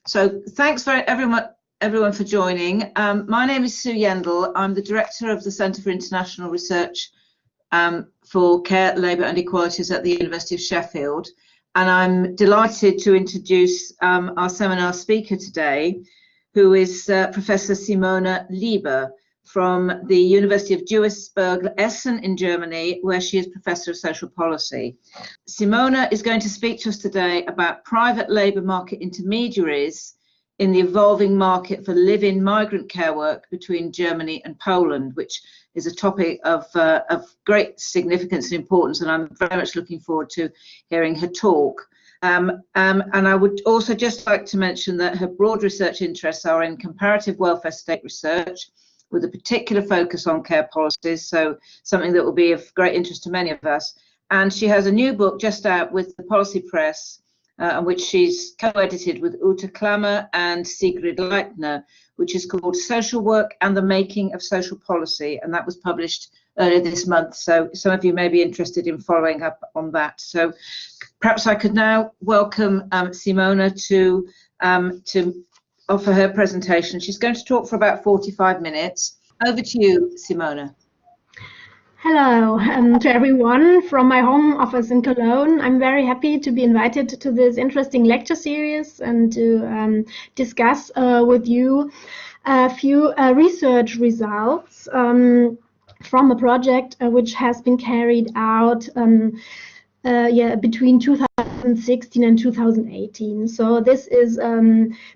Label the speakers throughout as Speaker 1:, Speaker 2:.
Speaker 1: So thanks for everyone for joining. My name is Sue Yendall. I'm the Director of the Centre for International Research for Care, Labour and Equalities at the University of Sheffield. And I'm delighted to introduce our seminar speaker today, who is Professor Simone Leiber from the University of Duisburg-Essen in Germany, where she is Professor of Social Policy. Simone is going to speak to us today about private labour market intermediaries in the evolving market for live-in migrant care work between Germany and Poland, which is a topic of great significance and importance, and I'm very much looking forward to hearing her talk. And I would also just like to mention that her broad research interests are in comparative welfare state research, with a particular focus on care policies, so something that will be of great interest to many of us. And she has a new book just out with the Policy Press, which she's co-edited with Ute Klammer and Sigrid Leitner, which is called Social Work and the Making of Social Policy, and that was published earlier this month. So some of you may be interested in following up on that. So perhaps I could now welcome Simone to offer her presentation. She's going to talk for about 45 minutes. Over to you, Simone.
Speaker 2: Hello to everyone from my home office in Cologne. I'm very happy to be invited to this interesting lecture series and to discuss with you a few research results from a project which has been carried out between 2016 and 2018. So this is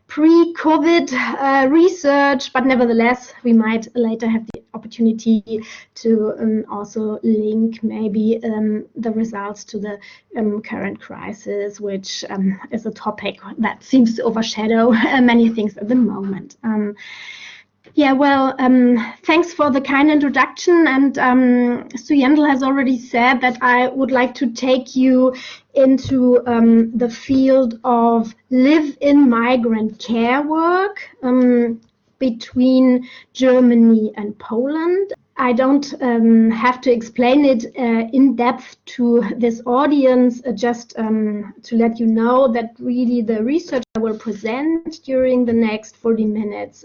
Speaker 2: pre-COVID research, but nevertheless, we might later have the opportunity to also link maybe the results to the current crisis, which is a topic that seems to overshadow many things at the moment. Thanks for the kind introduction, and Sue Yendall has already said that I would like to take you into the field of live-in migrant care work between Germany and Poland. I don't have to explain it in depth to this audience, just to let you know that really the research I will present during the next 40 minutes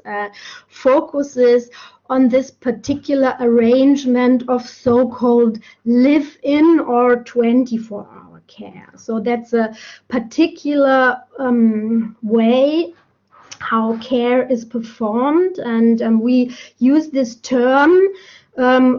Speaker 2: focuses on this particular arrangement of so-called live-in or 24-hour care. So that's a particular way how care is performed, and we use this term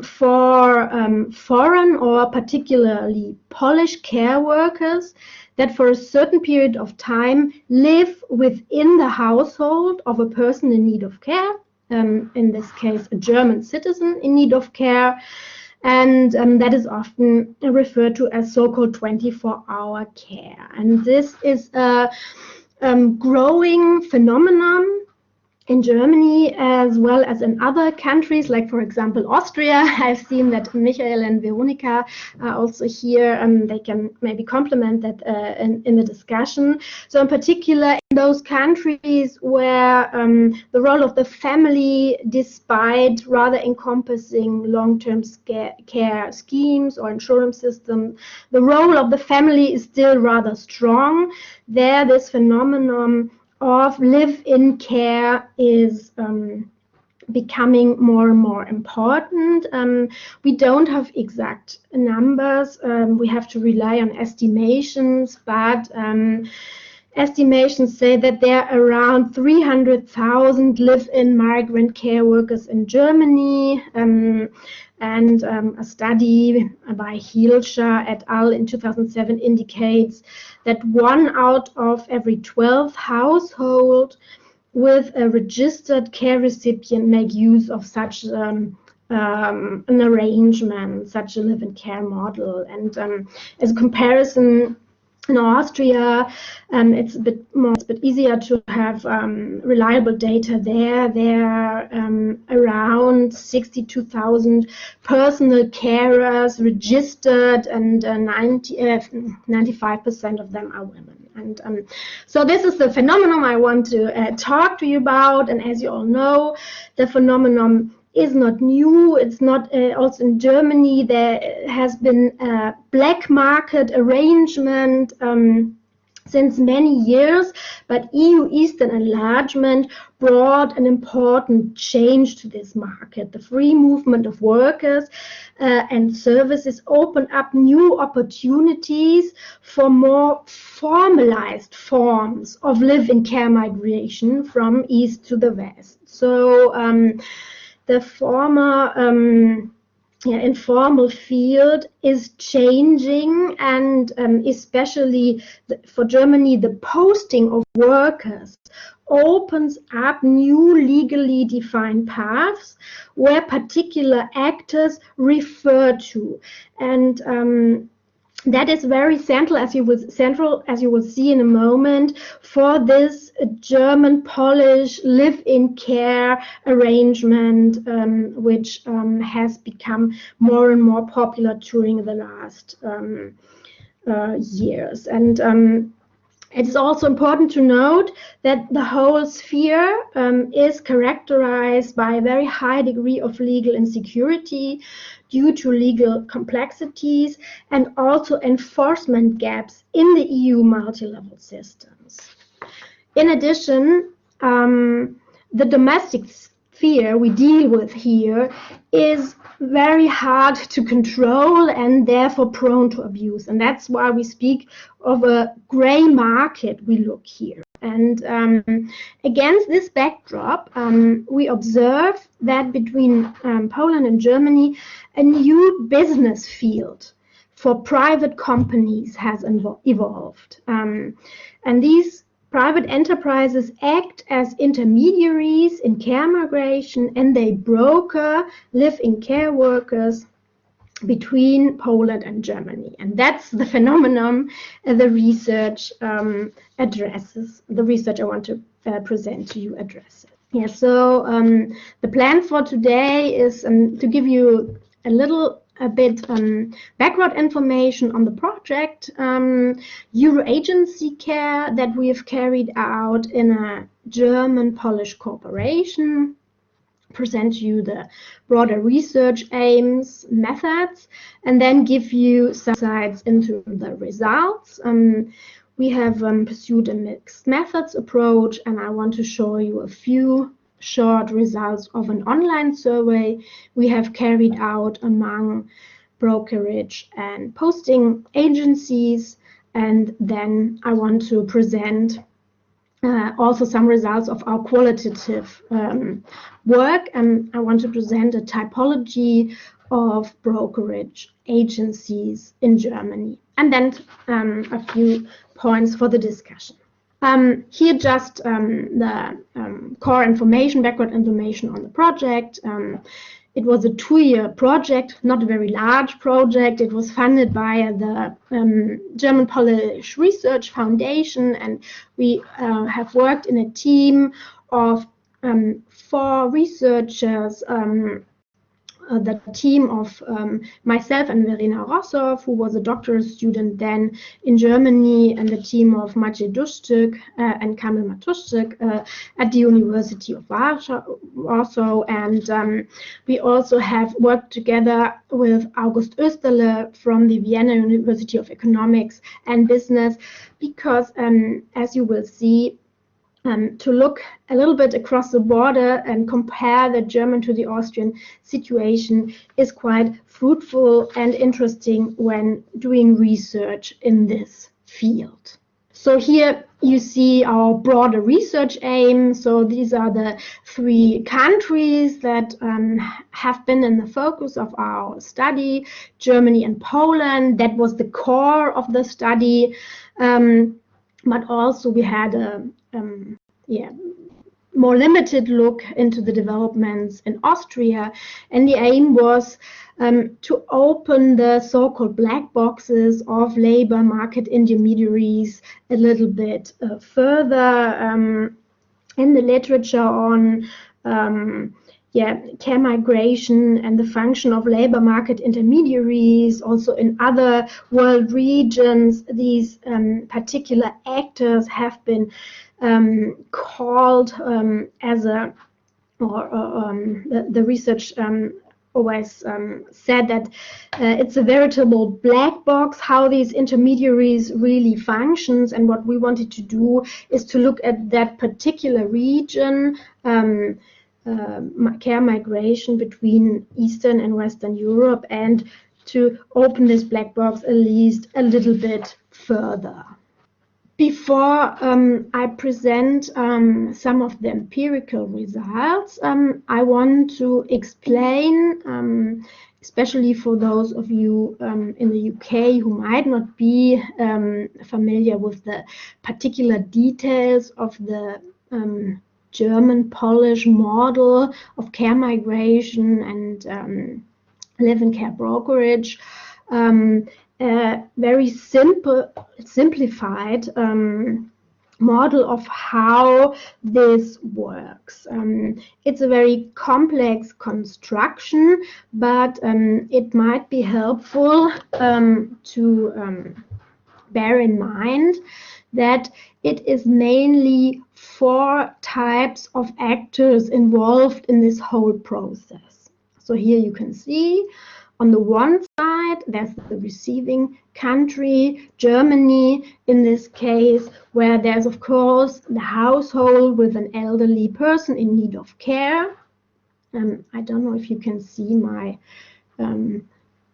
Speaker 2: for foreign or particularly Polish care workers that for a certain period of time live within the household of a person in need of care, in this case a German citizen in need of care, and that is often referred to as so-called 24-hour care. And this is a growing phenomenon in Germany as well as in other countries, like for example Austria. I've seen that Michael and Veronika are also here, and they can maybe complement that in the discussion. So in particular in those countries where the role of the family, despite rather encompassing long-term care schemes or insurance systems, the role of the family is still rather strong. There, this phenomenon of live-in care is becoming more and more important. We don't have exact numbers. We have to rely on estimations, but estimations say that there are around 300,000 live-in migrant care workers in Germany. And a study by Hilscher et al. In 2007 indicates that 1 out of every 12 households with a registered care recipient make use of such an arrangement, such a live-in care model. And as a comparison, in Austria, it's a bit easier to have reliable data there. There are around 62,000 personal carers registered, and 95% of them are women. And so this is the phenomenon I want to talk to you about. And as you all know, the phenomenon is not new. It's not also in Germany. There has been a black market arrangement since many years, but EU Eastern enlargement brought an important change to this market. The free movement of workers and services opened up new opportunities for more formalized forms of live-in care migration from east to the west. So the former informal field is changing, and especially for Germany, the posting of workers opens up new legally defined paths where particular actors refer to, and that is very central, as you will see in a moment, for this German-Polish live-in care arrangement, which has become more and more popular during the last years. And it is also important to note that the whole sphere is characterized by a very high degree of legal insecurity due to legal complexities and also enforcement gaps in the EU multi-level systems. In addition, the domestic sphere we deal with here is very hard to control and therefore prone to abuse. And that's why we speak of a gray market we look here. And against this backdrop, we observe that between Poland and Germany, a new business field for private companies has evolved. And these private enterprises act as intermediaries in care migration, and they broker live-in care workers between Poland and Germany. And that's the phenomenon the research addresses. The research I want to present to you addresses. Yeah, so the plan for today is to give you a bit background information on the project Euro Agency Care that we have carried out in a German-Polish cooperation, present you the broader research aims, methods, and then give you some insights into the results. We have pursued a mixed methods approach, and I want to show you a few short results of an online survey we have carried out among brokerage and posting agencies, and then I want to present also some results of our qualitative work, and I want to present a typology of brokerage agencies in Germany, and then a few points for the discussion. Here just the core information, background information on the project. It was a 2-year project, not a very large project. It was funded by the German-Polish Research Foundation, and we have worked in a team of 4 researchers, the team of myself and Verena Rossow, who was a doctoral student then in Germany, and the team of Maciej Duszczyk and Kamil Matuszczyk at the University of Warsaw. And we also have worked together with August Oesterle from the Vienna University of Economics and Business, because as you will see, to look a little bit across the border and compare the German to the Austrian situation is quite fruitful and interesting when doing research in this field. So here you see our broader research aim. So these are the 3 countries that have been in the focus of our study: Germany and Poland. That was the core of the study. But also we had a more limited look into the developments in Austria, and the aim was to open the so-called black boxes of labor market intermediaries a little bit further in the literature on care migration and the function of labor market intermediaries. Also in other world regions, these particular actors have been called as the research always said that it's a veritable black box how these intermediaries really functions, and what we wanted to do is to look at that particular region, care migration between Eastern and Western Europe, and to open this black box at least a little bit further. Before I present some of the empirical results, I want to explain, especially for those of you in the UK who might not be familiar with the particular details of the German-Polish model of care migration and live-in care brokerage. Very simplified model of how this works. It's a very complex construction, but it might be helpful to bear in mind that it is mainly 4 types of actors involved in this whole process. So here you can see on the one side, there's the receiving country, Germany in this case, where there's of course the household with an elderly person in need of care. I don't know if you can see my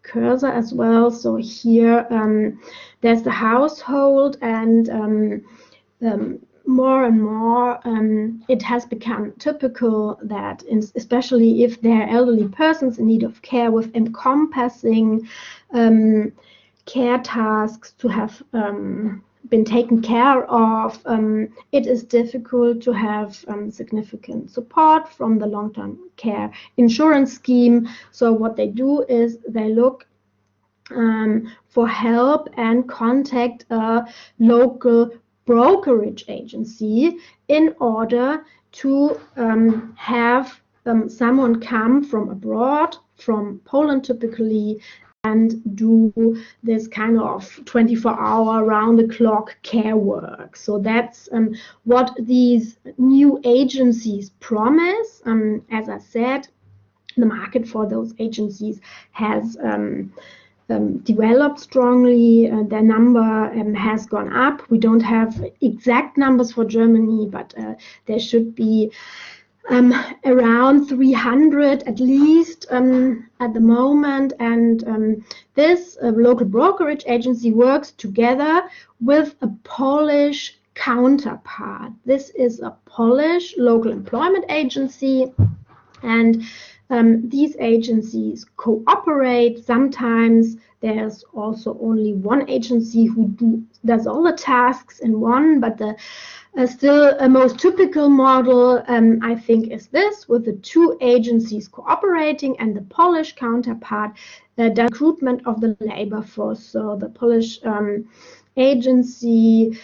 Speaker 2: cursor as well. So here there's the household, and more and more it has become typical that especially if there are elderly persons in need of care with encompassing care tasks to have been taken care of, it is difficult to have significant support from the long-term care insurance scheme. So what they do is they look for help and contact a local brokerage agency in order to have someone come from abroad, from Poland typically, and do this kind of 24-hour round-the-clock care work. So that's what these new agencies promise. As I said, the market for those agencies has developed strongly. Their number has gone up. We don't have exact numbers for Germany, but there should be around 300 at least at the moment. And this local brokerage agency works together with a Polish counterpart. This is a Polish local employment agency, and these agencies cooperate. Sometimes there's also only one agency who does all the tasks in one, but the still a most typical model, I think, is this, with the 2 agencies cooperating and the Polish counterpart does recruitment of the labor force. So the Polish agency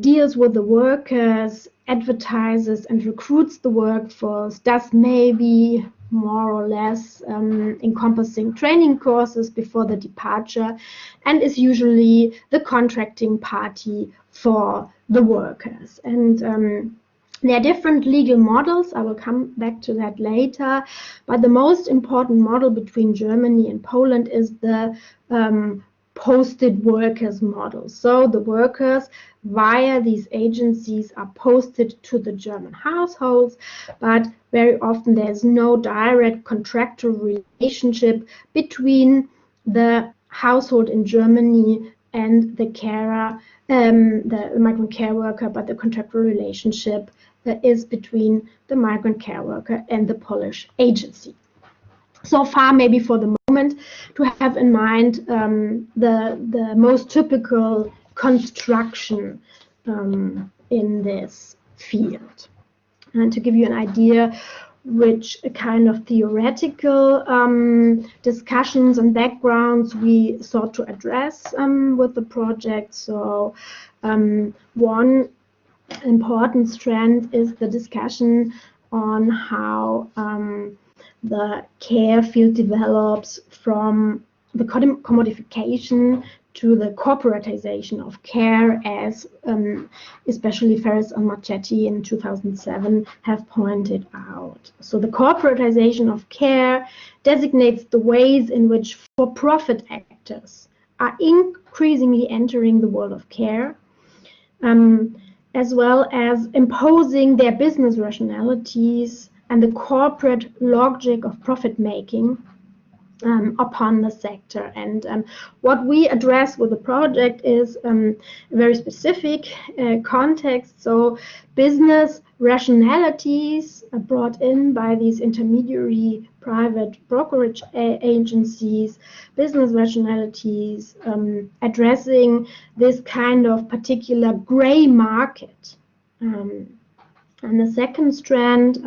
Speaker 2: deals with the workers, advertises and recruits the workforce, does maybe more or less encompassing training courses before the departure, and is usually the contracting party for the workers. And there are different legal models. I will come back to that later. But the most important model between Germany and Poland is the posted workers model. So the workers via these agencies are posted to the German households, but very often there's no direct contractual relationship between the household in Germany and the carer, the migrant care worker, but the contractual relationship is between the migrant care worker and the Polish agency. So far, maybe for the moment, to have in mind the most typical construction in this field. And to give you an idea which kind of theoretical discussions and backgrounds we sought to address with the project. So one important strand is the discussion on how the care field develops from the commodification to the corporatization of care, as especially Ferris and Marchetti in 2007 have pointed out. So the corporatization of care designates the ways in which for-profit actors are increasingly entering the world of care, as well as imposing their business rationalities and the corporate logic of profit-making upon the sector. And what we address with the project is a very specific context. So business rationalities brought in by these intermediary private brokerage agencies, business rationalities addressing this kind of particular gray market. And the second strand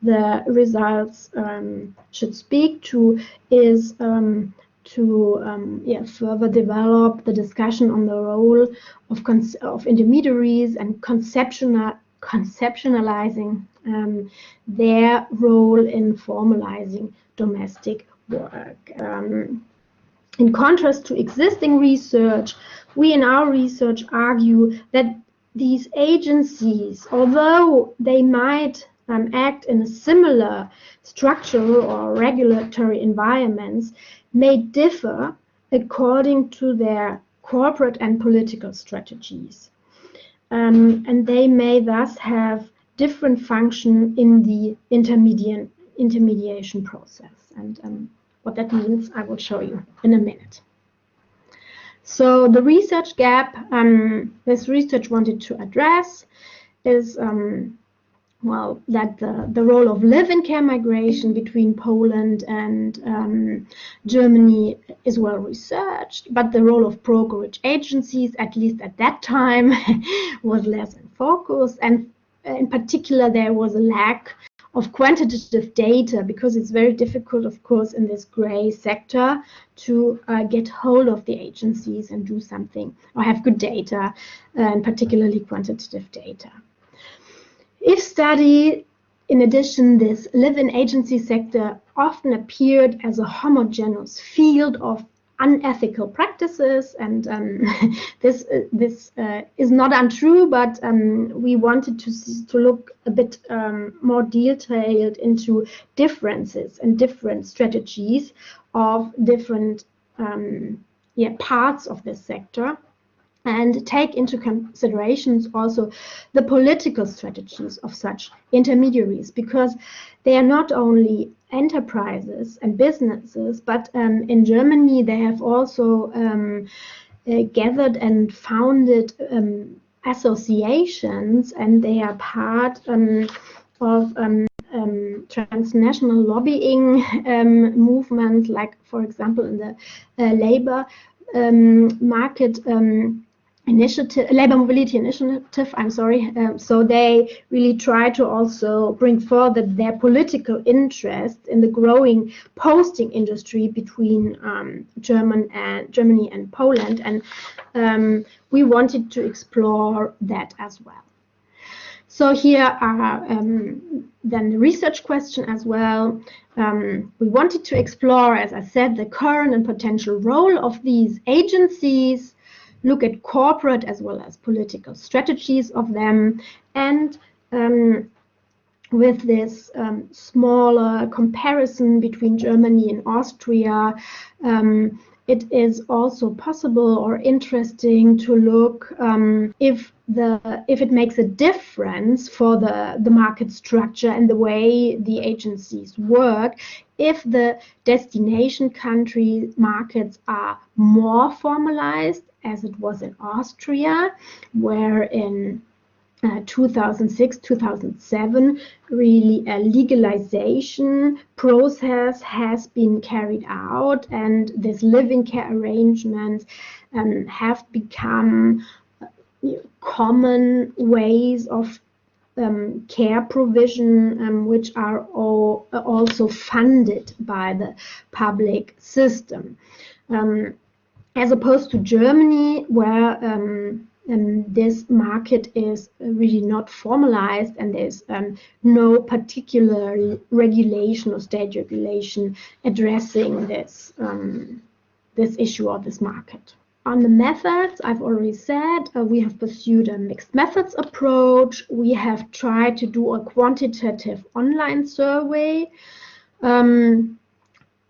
Speaker 2: the results should speak to is to further develop the discussion on the role of intermediaries and conceptualizing their role in formalizing domestic work. In contrast to existing research, we in our research argue that these agencies, although they might act in a similar structural or regulatory environments, may differ according to their corporate and political strategies. And they may thus have different function in the intermediation process. And what that means, I will show you in a minute. So the research gap this research wanted to address is that the role of live-in care migration between Poland and Germany is well researched, but the role of brokerage agencies, at least at that time, was less in focus. And in particular, there was a lack of quantitative data, because it's very difficult, of course, in this gray sector to get hold of the agencies and do something or have good data, and particularly quantitative data. If studied, in addition, this live-in agency sector often appeared as a homogeneous field of unethical practices, and this is not untrue, but we wanted to look a bit more detailed into differences and different strategies of different parts of this sector, and take into considerations also the political strategies of such intermediaries, because they are not only enterprises and businesses, but in Germany they have also gathered and founded associations, and they are part of transnational lobbying movements, like, for example, in the labor market labor mobility initiative, so they really try to also bring forward their political interest in the growing posting industry between Germany and Poland, and we wanted to explore that as well. So here are then the research question as well. We wanted to explore, as I said, the current and potential role of these agencies, look at corporate as well as political strategies of them, and with this smaller comparison between Germany and Austria, it is also possible or interesting to look if it makes a difference for the market structure and the way the agencies work, if the destination country markets are more formalized, as it was in Austria, where in 2006, 2007, really a legalization process has been carried out, and this living care arrangements have become common ways of care provision, which are also funded by the public system. As opposed to Germany, where this market is really not formalized, and there's no particular regulation or state regulation addressing this issue or this market. On the methods, I've already said, we have pursued a mixed methods approach. We have tried to do a quantitative online survey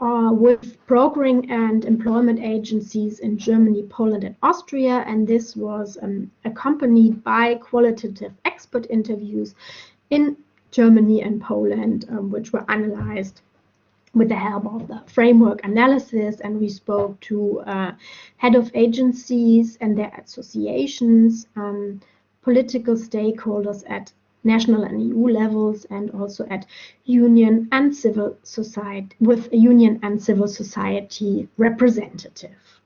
Speaker 2: with brokering and employment agencies in Germany, Poland, and Austria, and this was accompanied by qualitative expert interviews in Germany and Poland, which were analyzed with the help of the framework analysis, and we spoke to head of agencies and their associations, political stakeholders at national and EU levels, and also at union and civil society, with a union and civil society representative.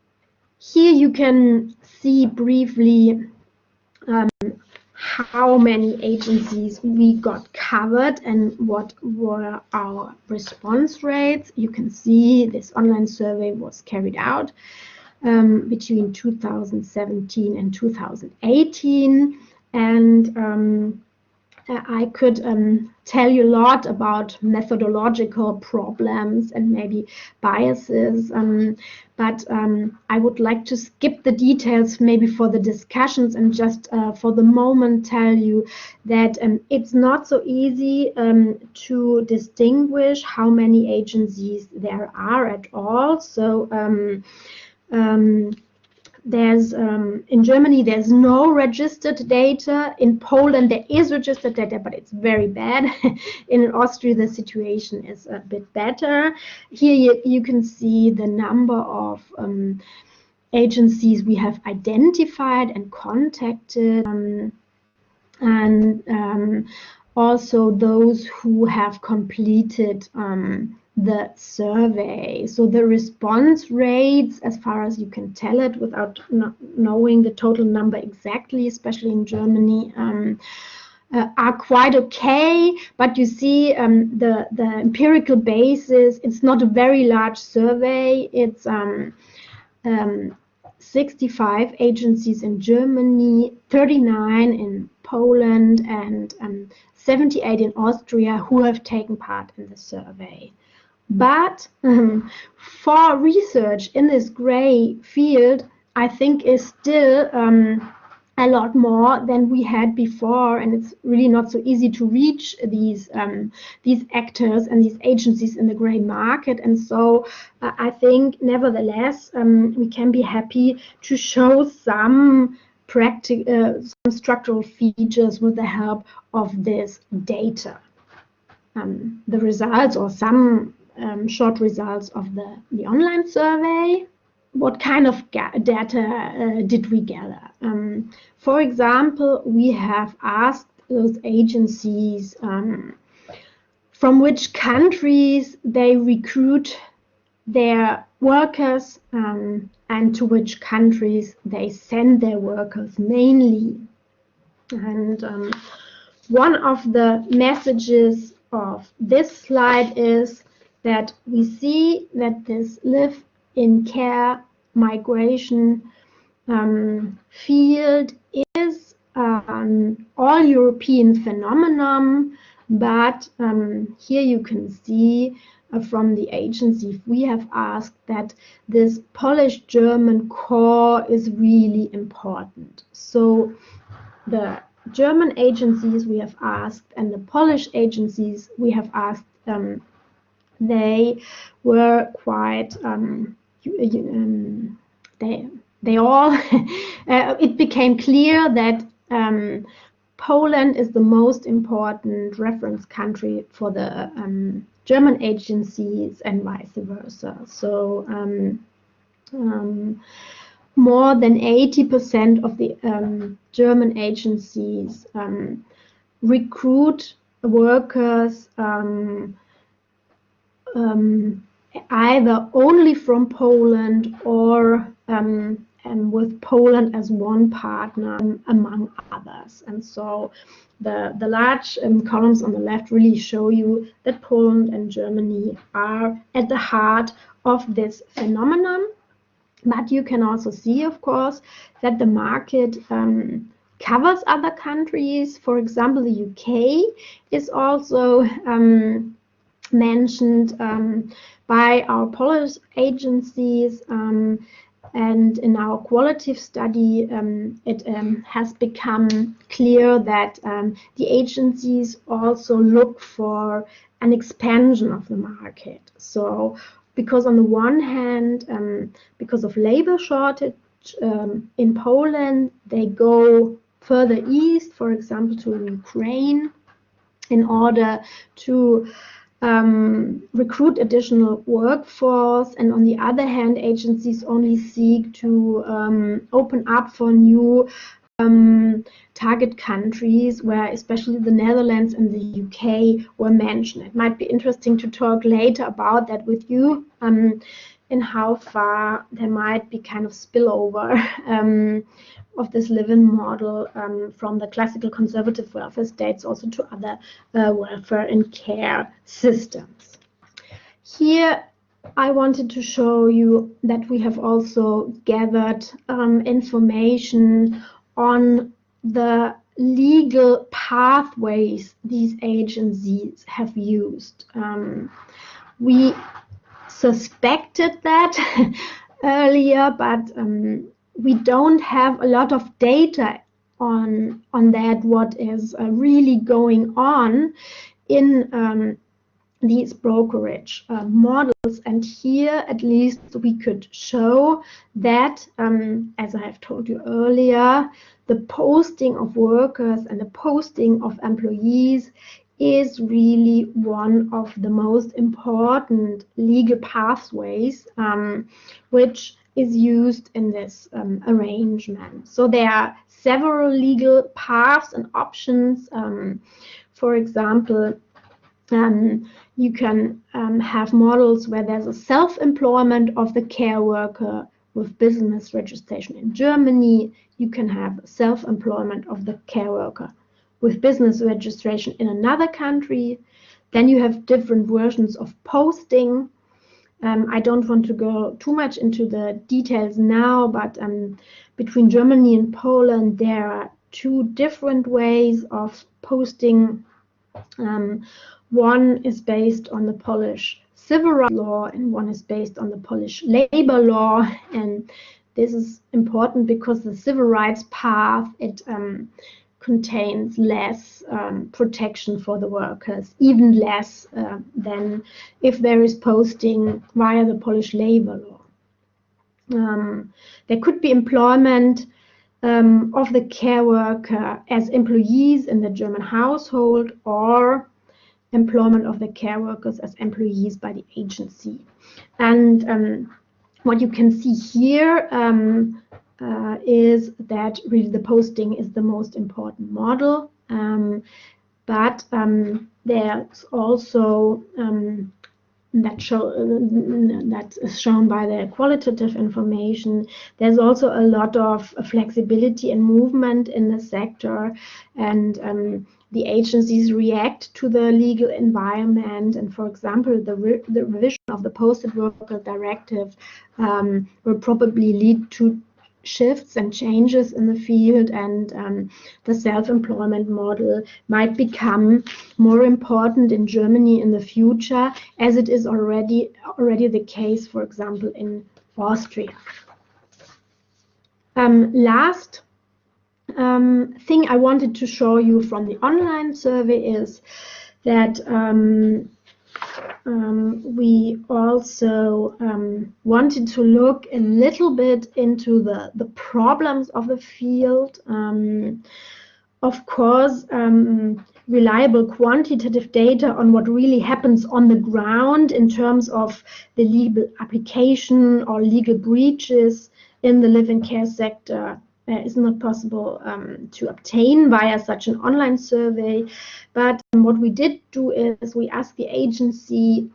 Speaker 2: Here you can see briefly how many agencies we got covered and what were our response rates. You can see this online survey was carried out between 2017 and 2018, and I could tell you a lot about methodological problems and maybe biases, but I would like to skip the details maybe for the discussions and just for the moment tell you that it's not so easy to distinguish how many agencies there are at all. So there's in Germany there's no registered data. In Poland there is registered data, but it's very bad. In Austria the situation is a bit better. Here you can see the number of agencies we have identified and contacted, and also those who have completed the survey. So the response rates, as far as you can tell it without knowing the total number exactly, especially in Germany, are quite okay. But you see the empirical basis, it's not a very large survey. It's 65 agencies in Germany, 39 in Poland, and 78 in Austria who have taken part in the survey. But for research in this gray field, I think is still a lot more than we had before, and it's really not so easy to reach these actors and these agencies in the gray market. And so I think nevertheless we can be happy to show some some structural features with the help of this data. The results, or some short results of the online survey. What kind of data did we gather? For example, we have asked those agencies from which countries they recruit their workers and to which countries they send their workers mainly. And one of the messages of this slide is that we see that this live in care migration field is an all-European phenomenon, but here you can see from the agency we have asked that this Polish-German core is really important. So the German agencies we have asked and the Polish agencies we have asked, they were quite they all it became clear that Poland is the most important reference country for the German agencies and vice versa. So more than 80% of the German agencies recruit workers either only from Poland or with Poland as one partner among others. And so the large columns on the left really show you that Poland and Germany are at the heart of this phenomenon. But you can also see, of course, that the market covers other countries. For example, the UK is also mentioned by our Polish agencies. And in our qualitative study, it has become clear that the agencies also look for an expansion of the market. So, because on the one hand, because of labor shortage in Poland, they go further east, for example, to Ukraine, in order to recruit additional workforce, and on the other hand, agencies only seek to open up for new target countries, where especially the Netherlands and the UK were mentioned. It might be interesting to talk later about that with you, in how far there might be kind of spillover of this live-in model from the classical conservative welfare states also to other welfare and care systems. Here I wanted to show you that we have also gathered information on the legal pathways these agencies have used. We suspected that earlier, but we don't have a lot of data on that, what is really going on in these brokerage models. And here at least we could show that, as I have told you earlier, the posting of workers and the posting of employees is really one of the most important legal pathways which is used in this arrangement. So there are several legal paths and options. For example, you can have models where there's a self-employment of the care worker with business registration in Germany. You can have self-employment of the care worker with business registration in another country. Then you have different versions of posting. I don't want to go too much into the details now, but between Germany and Poland, there are two different ways of posting. One is based on the Polish civil rights law, and one is based on the Polish labor law. And this is important because the civil rights path, it contains less protection for the workers, even less than if there is posting via the Polish labor law. There could be employment of the care worker as employees in the German household, or employment of the care workers as employees by the agency. And what you can see here is that really the posting is the most important model, but there's also that is shown by the qualitative information. There's also a lot of flexibility and movement in the sector, and the agencies react to the legal environment. And for example, the revision of the Posted Worker Directive will probably lead to shifts and changes in the field, and the self-employment model might become more important in Germany in the future, as it is already the case, for example, in Austria. Last thing I wanted to show you from the online survey is that we also wanted to look a little bit into the problems of the field. Of course, reliable quantitative data on what really happens on the ground in terms of the legal application or legal breaches in the live-in care sector is not possible to obtain via such an online survey. But what we did do is we asked the agency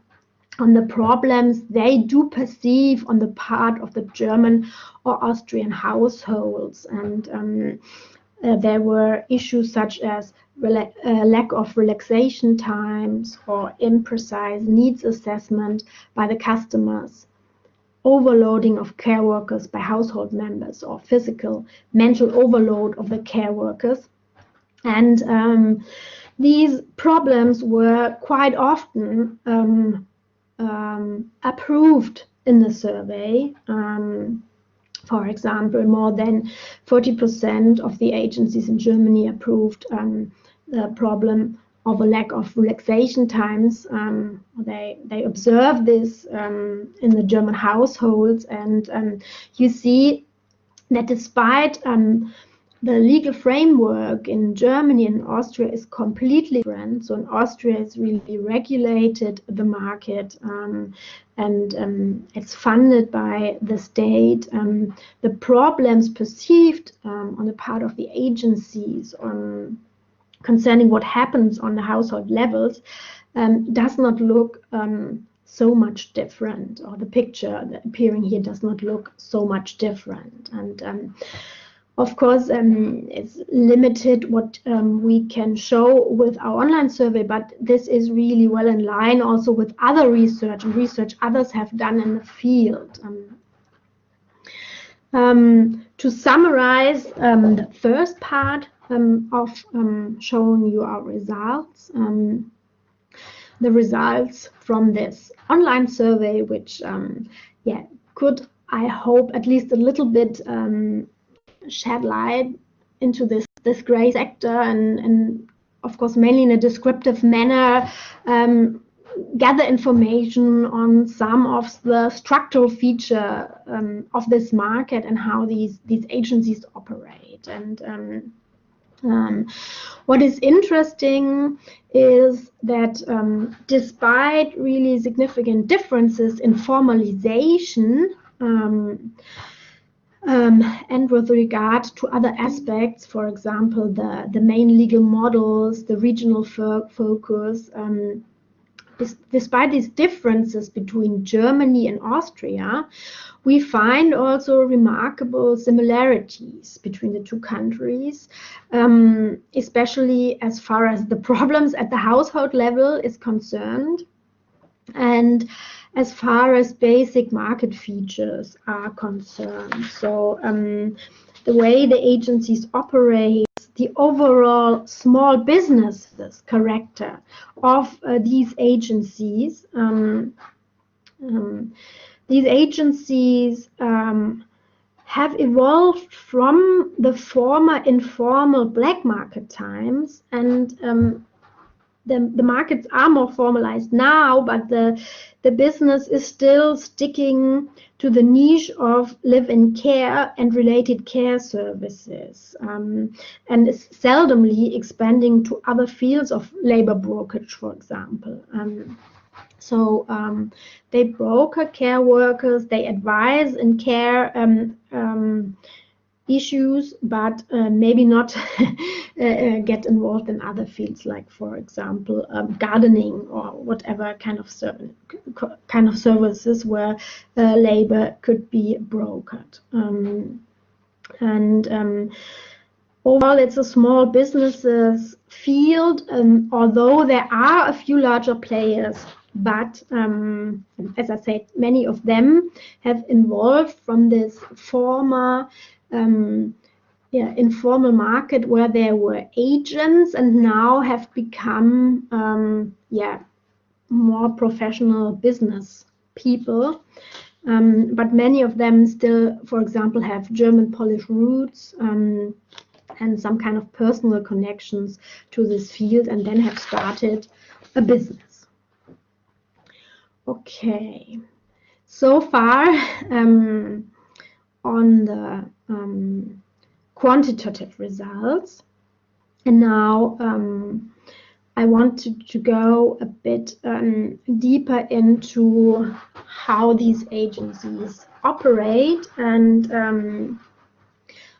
Speaker 2: on the problems they do perceive on the part of the German or Austrian households. And there were issues such as lack of relaxation times or imprecise needs assessment by the customers, overloading of care workers by household members, or physical, mental overload of the care workers. And these problems were quite often approved in the survey. For example, more than 40% of the agencies in Germany approved the problem of a lack of relaxation times. They observe this in the German households, and you see that despite the legal framework in Germany and Austria is completely different. So in Austria, it's really regulated, the market, and it's funded by the state. The problems perceived on the part of the agencies concerning what happens on the household levels does not look so much different, or the picture appearing here does not look so much different. And of course, it's limited what we can show with our online survey, but this is really well in line also with other research and research others have done in the field. To summarize the first part of showing you our results, the results from this online survey, which could, I hope, at least a little bit shed light into this gray sector, and of course mainly in a descriptive manner, gather information on some of the structural feature of this market and how these agencies operate. And what is interesting is that despite really significant differences in formalization and with regard to other aspects, for example, the main legal models, the regional focus, despite these differences between Germany and Austria, we find also remarkable similarities between the two countries, especially as far as the problems at the household level is concerned, and as far as basic market features are concerned. So the way the agencies operate, the overall small businesses character of these agencies. These agencies have evolved from the former informal black market times, and the markets are more formalized now, but the business is still sticking to the niche of live-in care and related care services, and is seldomly expanding to other fields of labor brokerage, for example. So they broker care workers, they advise in care issues, but maybe not get involved in other fields, like, for example, gardening or whatever kind of services where labor could be brokered. Overall, it's a small businesses field, although there are a few larger players. But as I said, many of them have evolved from this former informal market where there were agents, and now have become more professional business people. But many of them still, for example, have German Polish roots and some kind of personal connections to this field, and then have started a business. Okay, so far on the quantitative results, and now I want to go a bit deeper into how these agencies operate, and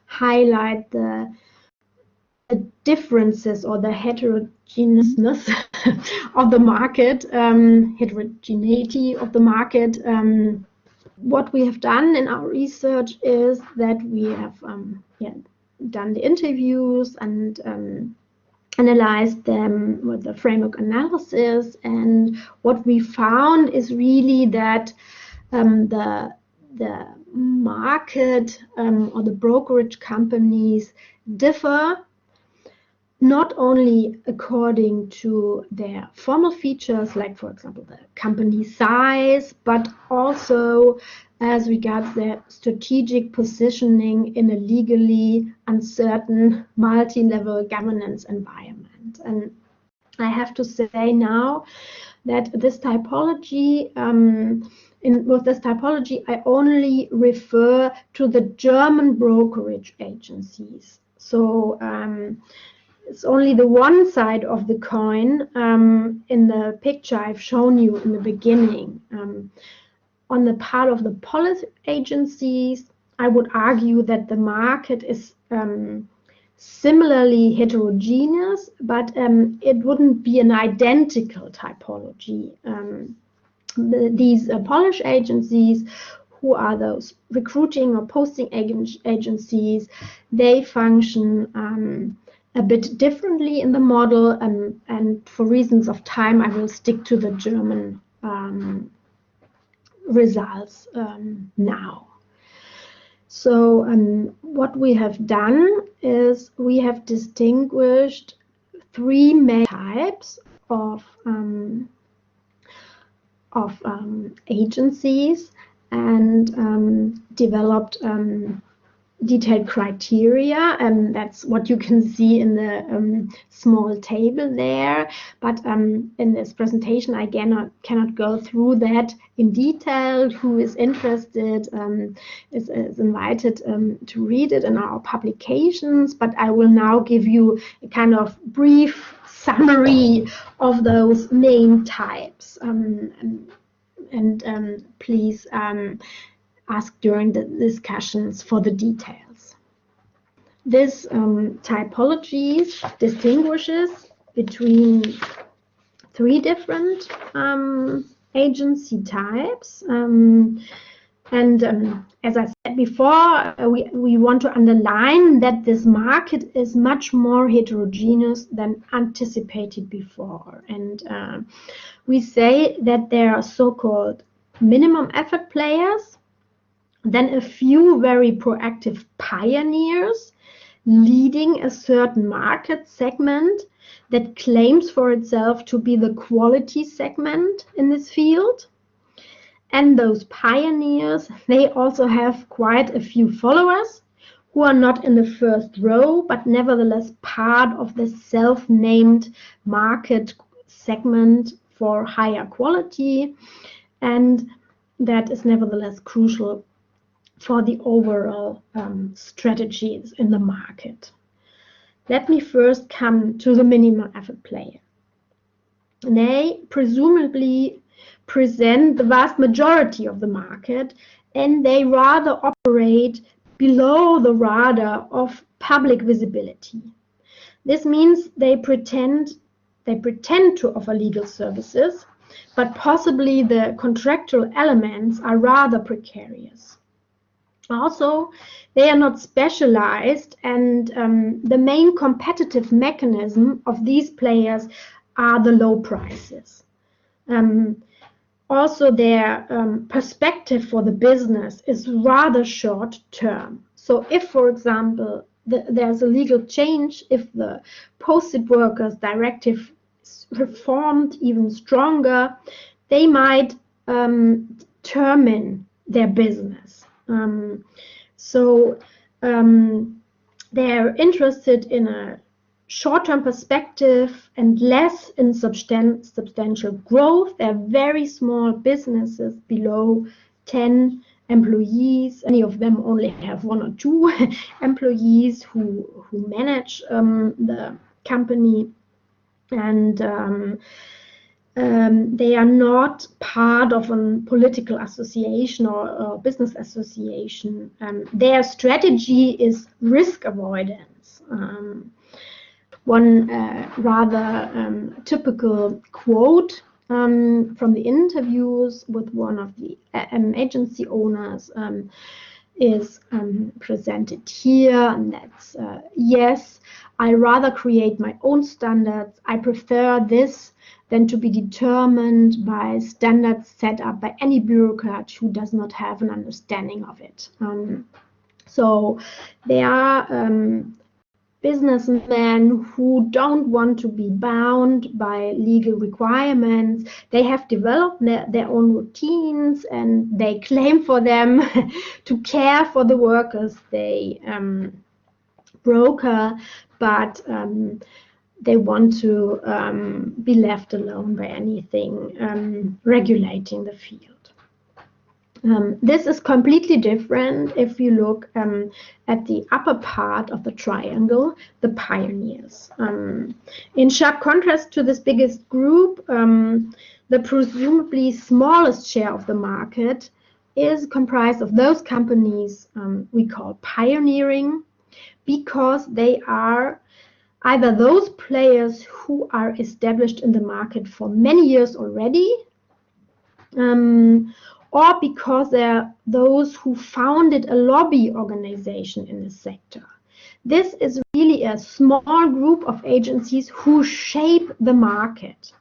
Speaker 2: highlight the differences or the heterogeneousness of the market, heterogeneity of the market. What we have done in our research is that we have done the interviews and analyzed them with the framework analysis, and what we found is really that the market or the brokerage companies differ not only according to their formal features, like for example the company size, but also as regards their strategic positioning in a legally uncertain multi-level governance environment. And I have to say now that this typology, with this typology, I only refer to the German brokerage agencies. So it's only the one side of the coin in the picture I've shown you in the beginning. On the part of the policy agencies, I would argue that the market is similarly heterogeneous, but it wouldn't be an identical typology. These Polish agencies, who are those recruiting or posting agencies, they function a bit differently in the model, and for reasons of time, I will stick to the German results now. So what we have done is we have distinguished three main types of agencies and developed detailed criteria, and that's what you can see in the small table there. But in this presentation, I cannot go through that in detail. Who is interested is invited to read it in our publications, but I will now give you a kind of brief summary of those main types, and please ask during the discussions for the details. This typology distinguishes between three different agency types. As I said before, we want to underline that this market is much more heterogeneous than anticipated before. And we say that there are so-called minimum effort players, then a few very proactive pioneers leading a certain market segment that claims for itself to be the quality segment in this field. And those pioneers, they also have quite a few followers who are not in the first row, but nevertheless part of the self-named market segment for higher quality. And that is nevertheless crucial for the overall strategies in the market. Let me first come to the minimum effort player. They presumably present the vast majority of the market, and they rather operate below the radar of public visibility. This means they pretend to offer legal services, but possibly the contractual elements are rather precarious. Also, they are not specialized, and the main competitive mechanism of these players are the low prices. Also, their perspective for the business is rather short term. So if, for example, there's a legal change, if the posted workers directive is reformed even stronger, they might terminate their business. They're interested in a short-term perspective and less in substantial growth. They're very small businesses below 10 employees. Many of them only have 1 or 2 employees who manage the company, and they are not part of a political association or business association. Their strategy is risk avoidance. One rather typical quote from the interviews with one of the agency owners is presented here, and that's yes, I rather create my own standards. I prefer this than to be determined by standards set up by any bureaucrat who does not have an understanding of it. So they are businessmen who don't want to be bound by legal requirements. They have developed their own routines, and they claim for them to care for the workers they broker, but they want to be left alone by anything regulating the field. This is completely different if you look at the upper part of the triangle, the pioneers. In sharp contrast to this biggest group, the presumably smallest share of the market is comprised of those companies we call pioneering, because they are either those players who are established in the market for many years already, or because they're those who founded a lobby organization in the sector. This is really a small group of agencies who shape the market.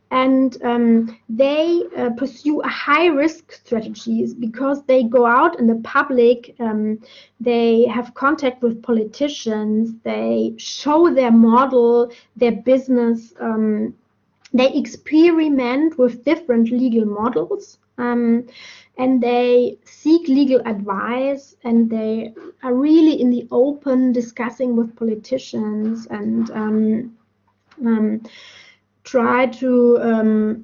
Speaker 2: They pursue a high-risk strategies because they go out in the public, they have contact with politicians, they show their model, their business, they experiment with different legal models, and they seek legal advice, and they are really in the open discussing with politicians and try to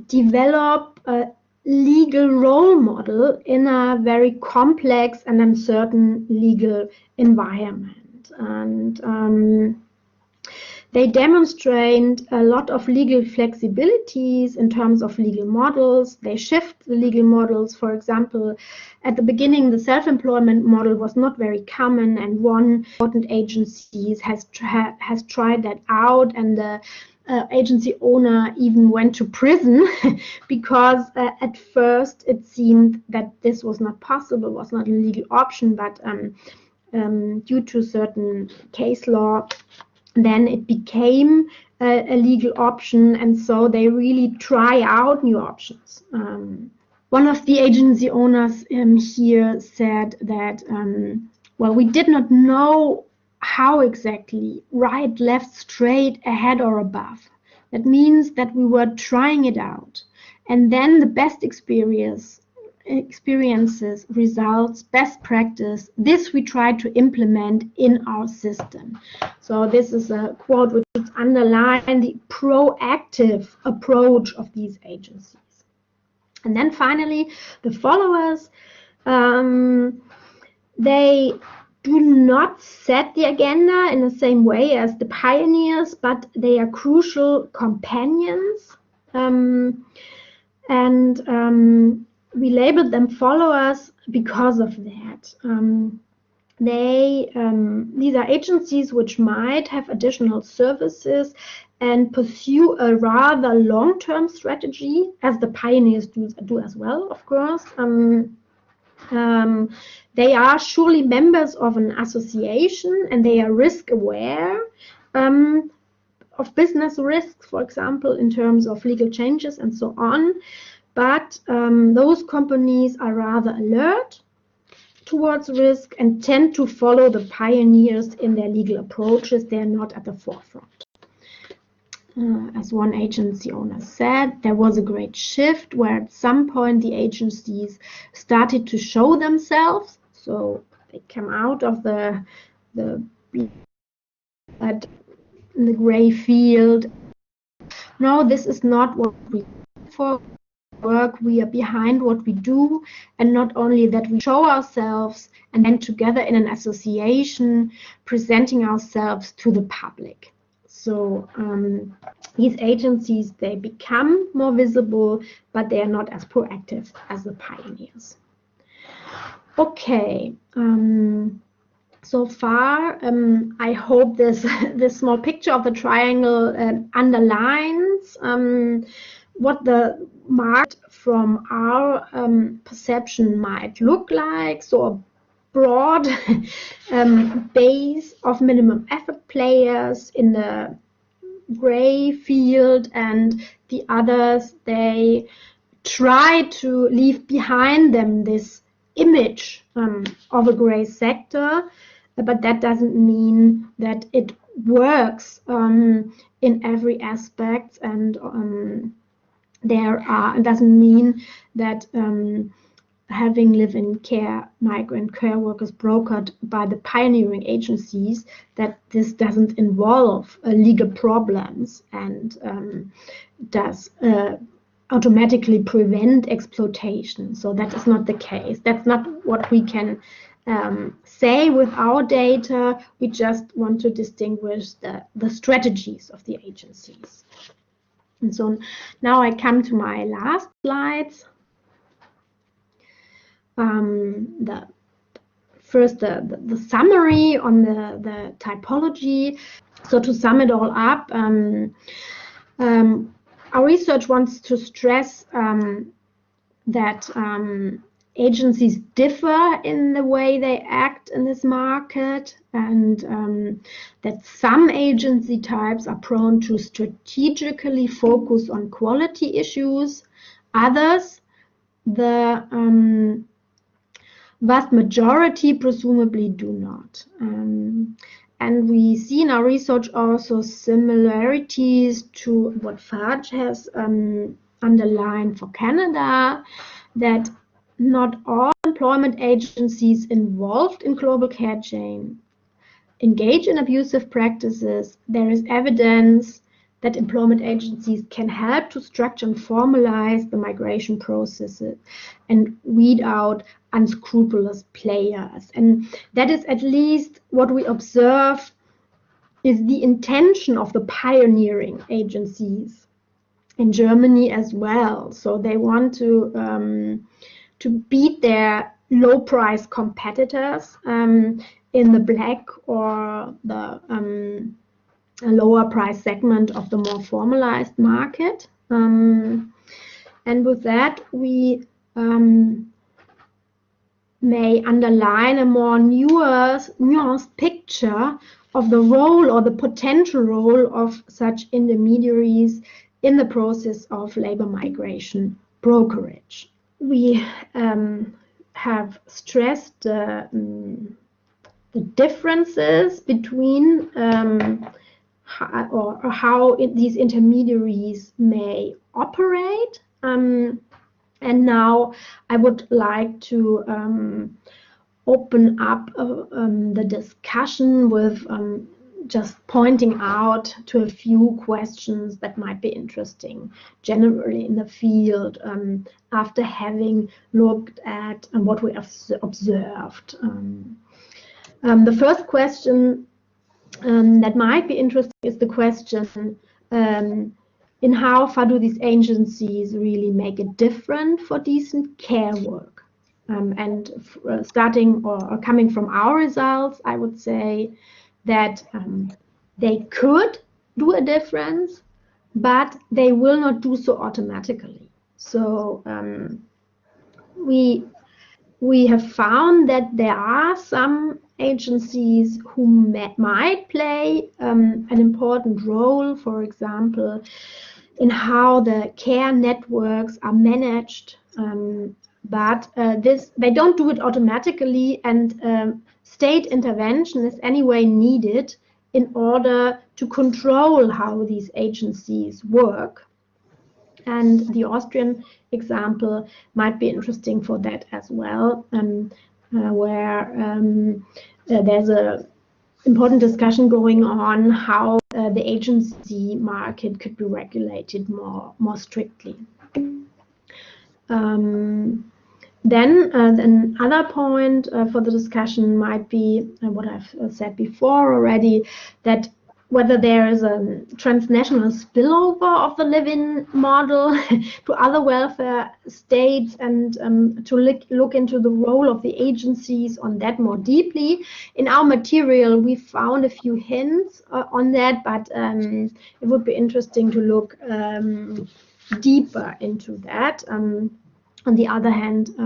Speaker 2: develop a legal role model in a very complex and uncertain legal environment. And they demonstrate a lot of legal flexibilities in terms of legal models. They shift the legal models. For example, at the beginning, the self-employment model was not very common, and one important agency has tried that out, and the agency owner even went to prison because at first it seemed that this was not possible, was not a legal option, but due to certain case law, then it became a legal option, and so they really try out new options. One of the agency owners here said that, well, we did not know how exactly, right, left, straight, ahead or above. That means that we were trying it out. And then the best experiences, results, best practice, this we try to implement in our system. So this is a quote which would underline the proactive approach of these agencies. And then finally, the followers, they do not set the agenda in the same way as the pioneers, but they are crucial companions. We labeled them followers because of that. These are agencies which might have additional services and pursue a rather long-term strategy, as the pioneers do as well, of course. They are surely members of an association, and they are risk aware of business risks, for example, in terms of legal changes and so on. But those companies are rather alert towards risk and tend to follow the pioneers in their legal approaches. They are not at the forefront. As one agency owner said, there was a great shift where at some point the agencies started to show themselves. So they came out of the gray field. No, this is not what we for work. We are behind what we do, and not only that, we show ourselves and then together in an association presenting ourselves to the public. So these agencies, they become more visible, but they are not as proactive as the pioneers. Okay, so far I hope this small picture of the triangle underlines what the market from our perception might look like. So a broad base of minimum effort players in the gray field, and the others, they try to leave behind them this image of a gray sector, but that doesn't mean that it works in every aspect, and it doesn't mean that having live-in care migrant care workers brokered by the pioneering agencies, that this doesn't involve legal problems and does automatically prevent exploitation. So that is not the case. That's not what we can say with our data. We just want to distinguish the strategies of the agencies. And so now I come to my last slides. The summary on the typology. So to sum it all up, our research wants to stress that agencies differ in the way they act in this market, and that some agency types are prone to strategically focus on quality issues. Others, the vast majority, presumably do not. And we see in our research also similarities to what Faj has underlined for Canada, that not all employment agencies involved in global care chain engage in abusive practices. There is evidence that employment agencies can help to structure and formalize the migration processes and weed out unscrupulous players. And that is at least what we observe is the intention of the pioneering agencies in Germany as well. So they want to beat their low-price competitors in the black or the lower price segment of the more formalized market. And with that, we may underline a more nuanced picture of the role or the potential role of such intermediaries in the process of labor migration brokerage. We have stressed the differences between how these intermediaries may operate. And now I would like to open up the discussion with just pointing out to a few questions that might be interesting generally in the field after having looked at what we have observed. The first question that might be interesting is the question in how far do these agencies really make a difference for decent care work? Starting or coming from our results, I would say that they could do a difference, but they will not do so automatically. So we have found that there are some agencies who might play an important role, for example, in how the care networks are managed, but they don't do it automatically, and state intervention is anyway needed in order to control how these agencies work. And the Austrian example might be interesting for that as well, where there's an important discussion going on how the agency market could be regulated more strictly. Then another point for the discussion might be what I've said before already, that whether there is a transnational spillover of the live-in model to other welfare states, and to look into the role of the agencies on that more deeply. In our material, we found a few hints on that, but it would be interesting to look deeper into that. On the other hand,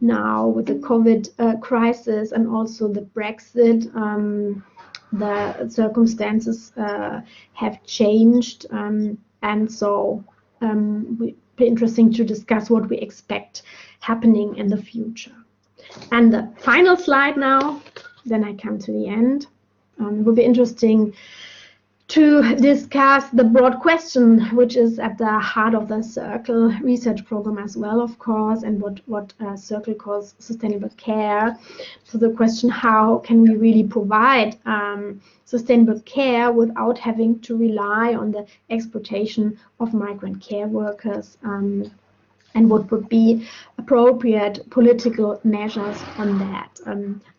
Speaker 2: now with the COVID crisis and also the Brexit, the circumstances have changed, and so it would be interesting to discuss what we expect happening in the future. And the final slide now, then I come to the end. It will be interesting to discuss the broad question, which is at the heart of the Circle research program as well, of course, and what Circle calls sustainable care. So the question, how can we really provide sustainable care without having to rely on the exploitation of migrant care workers, and what would be appropriate political measures on that.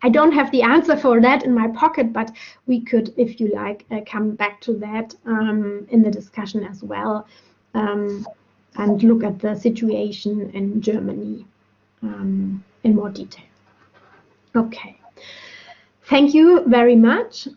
Speaker 2: I don't have the answer for that in my pocket, but we could, if you like, come back to that in the discussion as well, and look at the situation in Germany in more detail. Okay, thank you very much.